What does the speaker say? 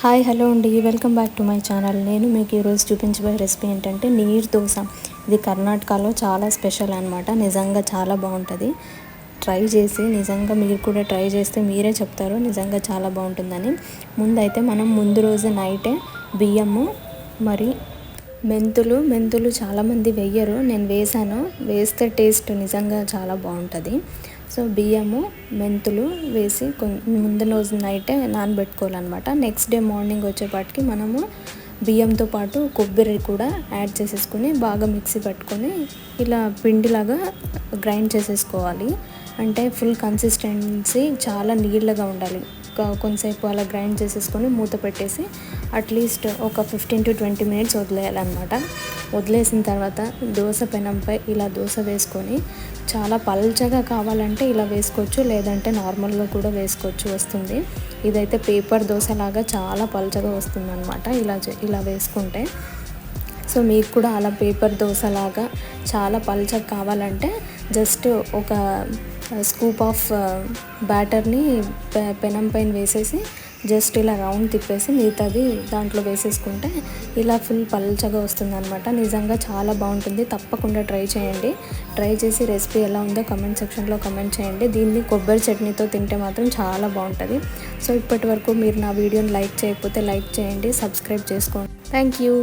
Hi hello అండి, welcome back to my channel. నేను మీకు ఈరోజు చూపించబోయే రెసిపీ ఏంటంటే నీరు దోశ. ఇది కర్ణాటకలో చాలా స్పెషల్ అనమాట. నిజంగా చాలా బాగుంటుంది. ట్రై చేసి నిజంగా మీరు కూడా ట్రై చేస్తే మీరే చెప్తారు నిజంగా చాలా బాగుంటుందని. ముందైతే మనం ముందు రోజు నైటే బియ్యము మరి మెంతులు చాలామంది వేయరు, నేను వేసాను. వేస్తే టేస్ట్ నిజంగా చాలా బాగుంటుంది. సో బియ్యము మెంతులు వేసి ముందు రోజు నైటే నానబెట్టుకోవాలన్నమాట. నెక్స్ట్ డే మార్నింగ్ వచ్చేపాటికి మనము బియ్యంతో పాటు కొబ్బరి కూడా యాడ్ చేసేసుకొని బాగా మిక్సీ పట్టుకొని ఇలా పిండిలాగా గ్రైండ్ చేసేసుకోవాలి. అంటే ఫుల్ కన్సిస్టెన్సీ చాలా నీళ్ళగా ఉండాలి. కొంతసేపు అలా గ్రైండ్ చేసేసుకొని మూత పెట్టేసి అట్లీస్ట్ ఒక 15 to 20 minutes వదిలేయాలన్నమాట. వదిలేసిన తర్వాత దోశ పెనంపై ఇలా దోశ వేసుకొని చాలా పల్చగా కావాలంటే ఇలా వేసుకోవచ్చు, లేదంటే నార్మల్గా కూడా వేసుకోవచ్చు, వస్తుంది. ఇదైతే పేపర్ దోశ లాగా చాలా పల్చగా వస్తుంది అనమాట ఇలా వేసుకుంటే. సో మీకు కూడా అలా పేపర్ దోశ లాగా చాలా పల్చగా కావాలంటే జస్ట్ ఒక స్కూప్ ఆఫ్ బ్యాటర్ని పెనం పైన వేసేసి జస్ట్ ఇలా రౌండ్ తిప్పేసి మిగతాది దాంట్లో వేసేసుకుంటే ఇలా ఫుల్ పల్చగా వస్తుంది అనమాట. నిజంగా చాలా బాగుంటుంది. తప్పకుండా ట్రై చేయండి. ట్రై చేసి రెసిపీ ఎలా ఉందో కమెంట్ సెక్షన్లో కమెంట్ చేయండి. దీన్ని కొబ్బరి చట్నీతో తింటే మాత్రం చాలా బాగుంటుంది. సో ఇప్పటి వరకు మీరు నా వీడియోని లైక్ చేయకపోతే లైక్ చేయండి, సబ్స్క్రైబ్ చేసుకోండి. Thank you.